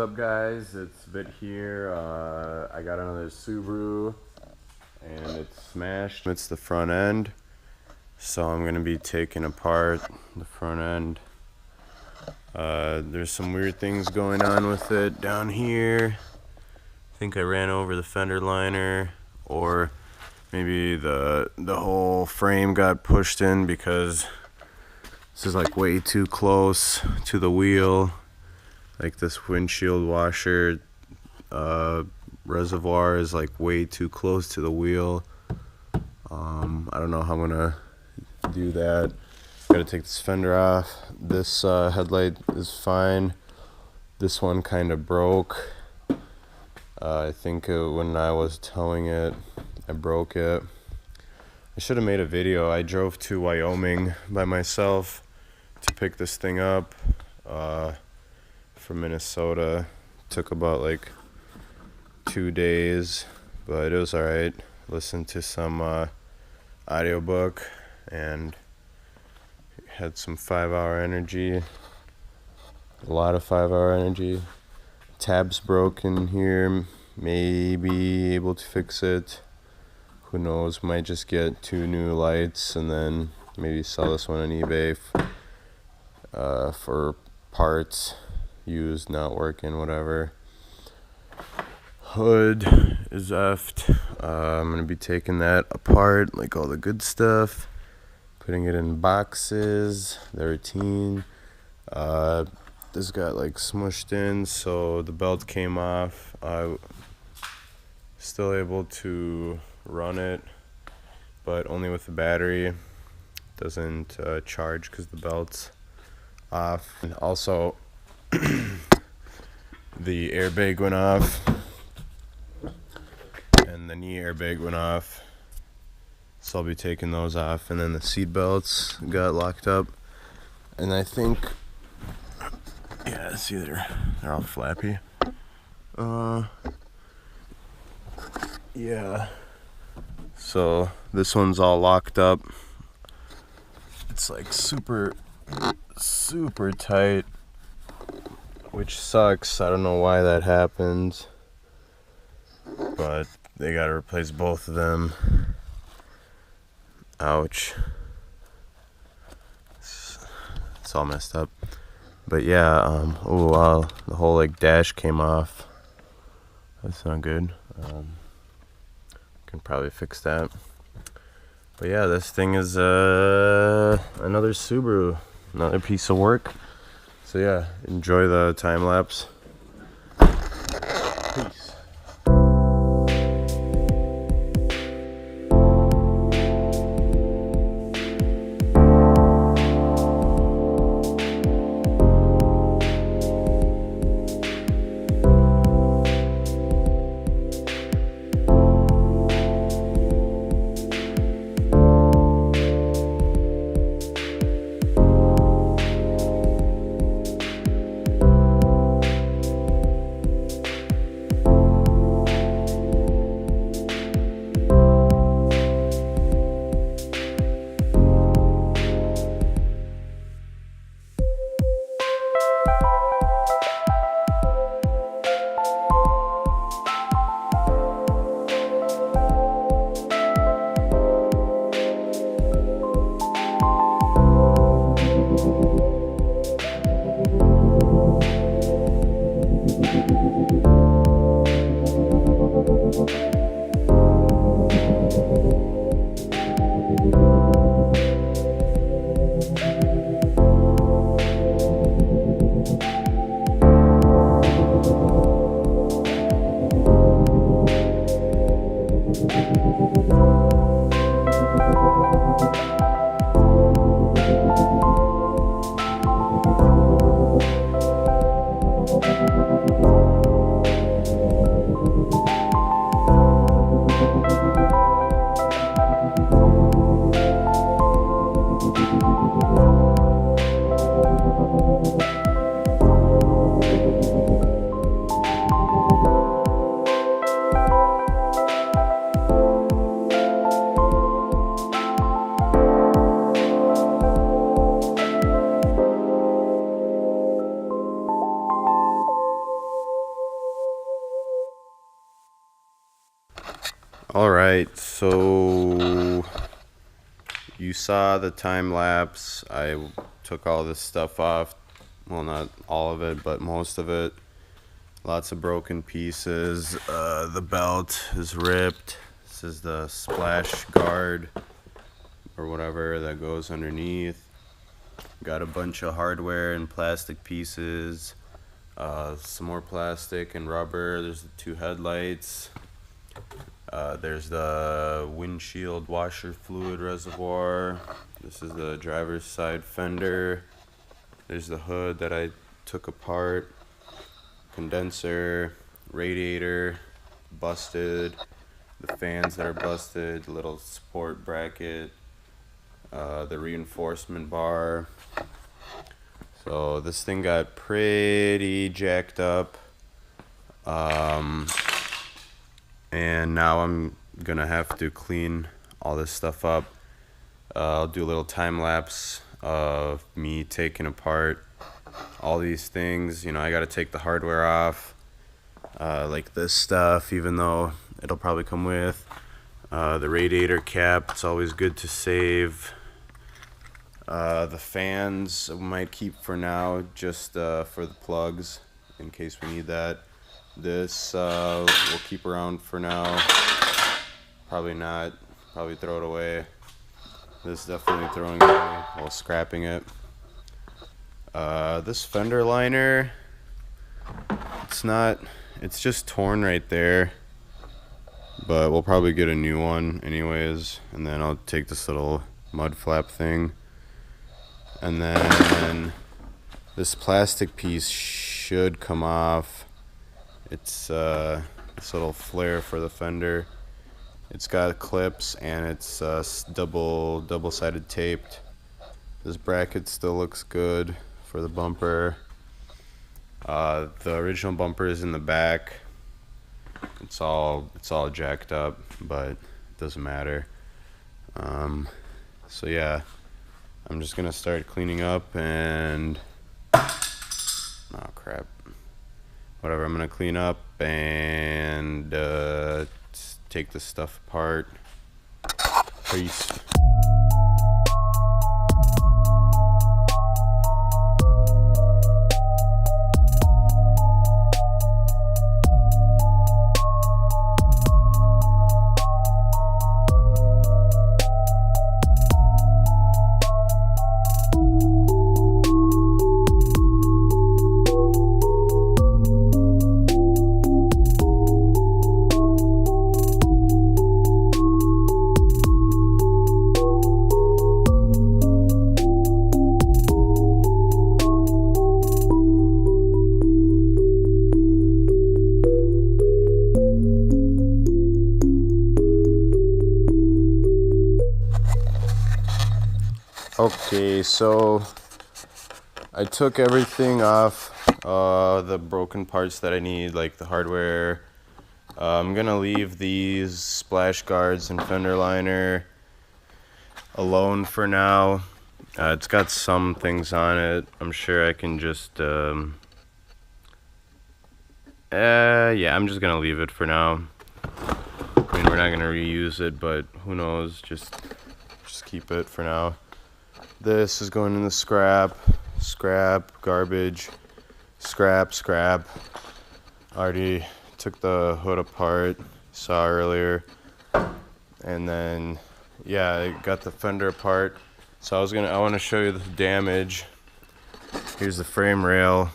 What's up, guys? It's Vit here. I got another Subaru and it's smashed. It's the front end, so I'm gonna be taking apart the front end. There's some weird things going on with it down here. I think I ran over the fender liner, or maybe the whole frame got pushed in because this is like way too close to the wheel. Like this windshield washer reservoir is like way too close to the wheel. I don't know how I'm gonna do that. Gotta take this fender off. This headlight is fine. This one kind of broke. I think when I was towing it, I broke it. I should have made a video. I drove to Wyoming by myself to pick this thing up. From Minnesota. Took about like 2 days, but it was alright. Listened to some audiobook and had some 5-hour energy. A lot of 5-hour energy. Tabs broken here. Maybe able to fix it. Who knows? Might just get 2 new lights and then maybe sell this one on eBay for parts. Used, not working, whatever. Hood is effed. I'm gonna be taking that apart, like all the good stuff, putting it in boxes. The routine. This got like smushed in, so the belt came off. Still able to run it, but only with the battery. Doesn't charge because the belt's off. And also the airbag went off and the knee airbag went off, so I'll be taking those off. And then the seat belts got locked up, and I think, yeah, see, they're all flappy. Yeah, so this one's all locked up. It's like super tight, which sucks. I don't know why that happened, but they gotta replace both of them. Ouch. It's all messed up. But yeah, oh wow, the whole like dash came off. That's not good. Can probably fix that. But yeah, this thing is another Subaru, another piece of work. So yeah, enjoy the time lapse. Peace. So you saw the time lapse. I took all this stuff off. Well, not all of it, but most of it. Lots of broken pieces. The belt is ripped. This is the splash guard or whatever that goes underneath. Got a bunch of hardware and plastic pieces. Some more plastic and rubber. There's the two headlights. There's the windshield washer fluid reservoir. This is the driver's side fender. There's the hood that I took apart. Condenser, radiator, busted. The fans that are busted. Little support bracket. The reinforcement bar. So this thing got pretty jacked up. And now I'm gonna have to clean all this stuff up. I'll do a little time lapse of me taking apart all these things. You know, I gotta take the hardware off, like this stuff, even though it'll probably come with the radiator cap. It's always good to save. The fans I might keep for now, just for the plugs in case we need that. This we'll keep around for now. Probably not. Probably throw it away. This definitely throwing it away while scrapping it. This fender liner, it's just torn right there. But we'll probably get a new one anyways. And then I'll take this little mud flap thing. And then this plastic piece should come off. It's this little flare for the fender. It's got clips and it's double-sided taped. This bracket still looks good for the bumper. The original bumper is in the back. It's all jacked up, but it doesn't matter. So yeah, I'm just gonna start cleaning up and crap. Whatever, I'm gonna clean up and take this stuff apart. Peace. Okay, so I took everything off, the broken parts that I need, like the hardware. I'm gonna leave these splash guards and fender liner alone for now. It's got some things on it. I'm sure I can just, yeah, I'm just gonna leave it for now. I mean, we're not gonna reuse it, but who knows, just keep it for now. This is going in the scrap, garbage, scrap. Already took the hood apart, saw earlier. And then, yeah, I got the fender apart. So I want to show you the damage. Here's the frame rail.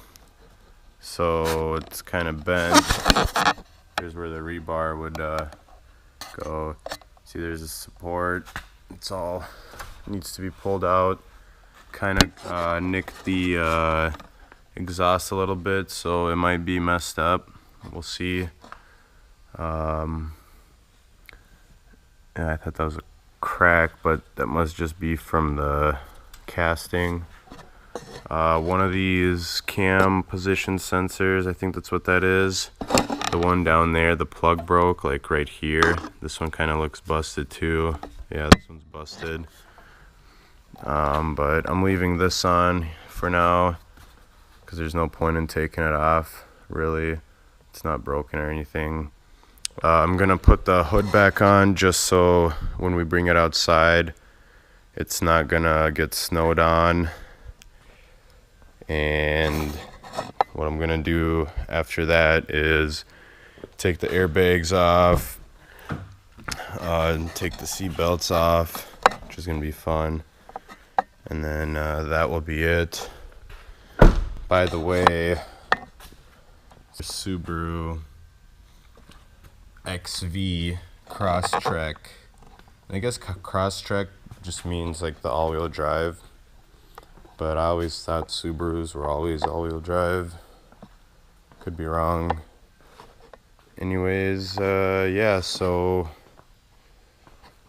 So it's kind of bent. Here's where the rebar would go. See, there's a support. It's all needs to be pulled out. Kind of nicked the exhaust a little bit, so it might be messed up. We'll see. Yeah, I thought that was a crack, but that must just be from the casting. One of these cam position sensors, I think that's what that is. The one down there, the plug broke, like right here. This one kind of looks busted too. Yeah, this one's busted. But I'm leaving this on for now because there's no point in taking it off, really. It's not broken or anything. I'm gonna put the hood back on just so when we bring it outside it's not gonna get snowed on. And what I'm gonna do after that is take the airbags off, and take the seat belts off, which is gonna be fun. And then that will be it. By the way, Subaru XV Crosstrek. I guess Crosstrek just means like the all-wheel drive, but I always thought Subarus were always all-wheel drive. Could be wrong. Anyways, yeah, so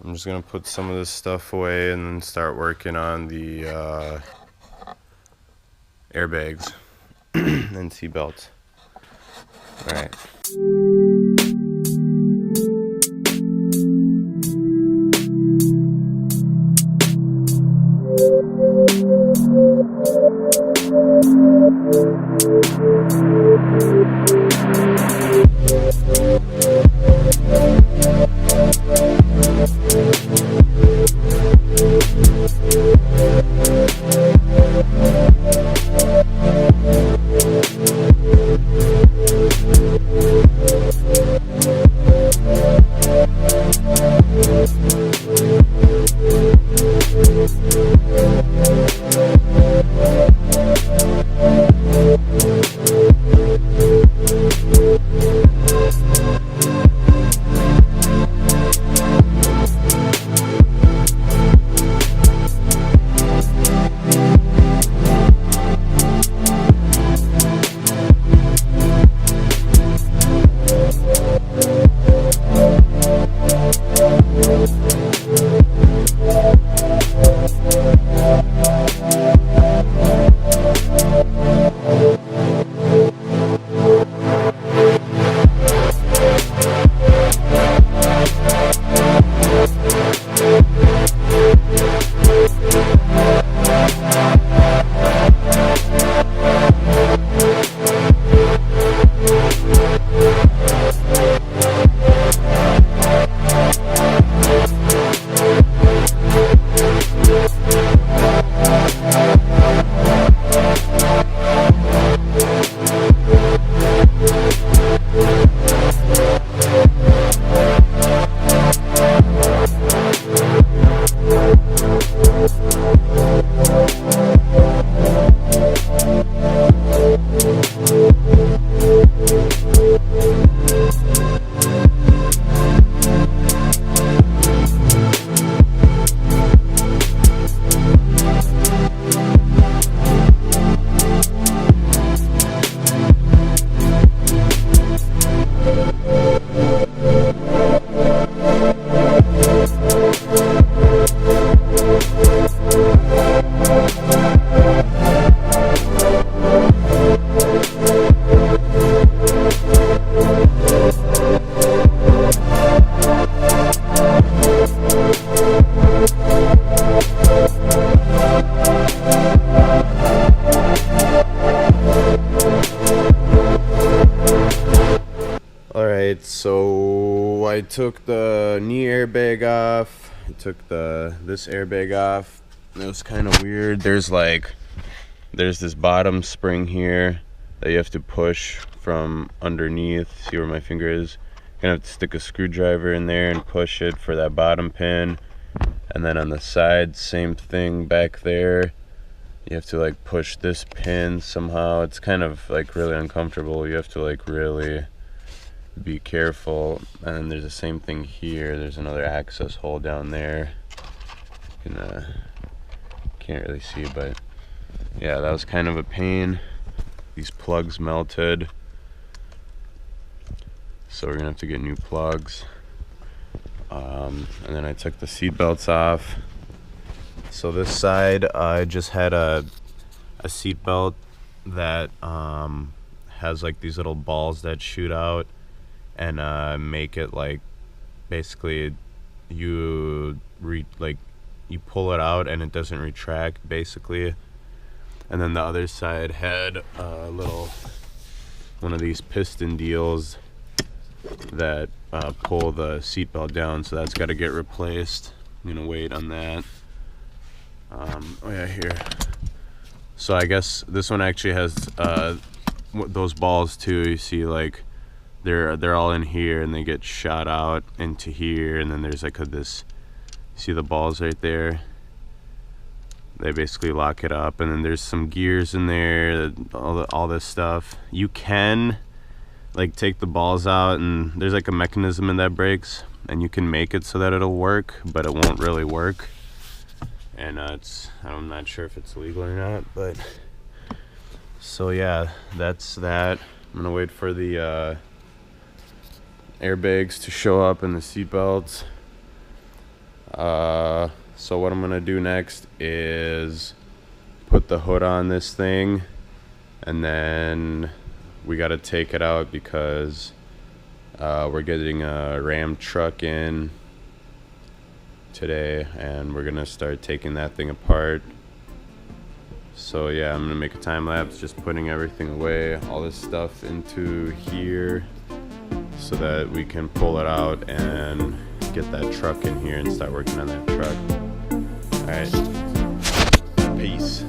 I'm just gonna put some of this stuff away and then start working on the airbags and seat belts. All right. Alright, so I took the knee airbag off, I took this airbag off. It was kind of weird. There's this bottom spring here that you have to push from underneath. See where my finger is? You're gonna have to stick a screwdriver in there and push it for that bottom pin. And then on the side, same thing back there. You have to like push this pin somehow. It's kind of like really uncomfortable. You have to like really be careful. And then there's the same thing here. There's another access hole down there. You can can't really see, but yeah, that was kind of a pain. These plugs melted, so we're gonna have to get new plugs. And then I took the seat belts off. So this side, I just had a seat belt that has like these little balls that shoot out and make it like basically you pull it out and it doesn't retract basically. And then the other side had a little one of these piston deals that pull the seatbelt down, so that's got to get replaced. I'm gonna wait on that. Oh yeah, here. So I guess this one actually has those balls too. You see, like they're all in here, and they get shot out into here, and then there's like this. See the balls right there? They basically lock it up, and then there's some gears in there, all this stuff. You can like take the balls out, and there's like a mechanism in that breaks, and you can make it so that it'll work, but it won't really work. And I'm not sure if it's legal or not, but so yeah, that's that. I'm gonna wait for the airbags to show up and the seatbelts. So what I'm gonna do next is put the hood on this thing, and then we gotta take it out because we're getting a Ram truck in today, and we're gonna start taking that thing apart. So yeah, I'm gonna make a time lapse just putting everything away, all this stuff into here, so that we can pull it out and get that truck in here and start working on that truck. All right, peace.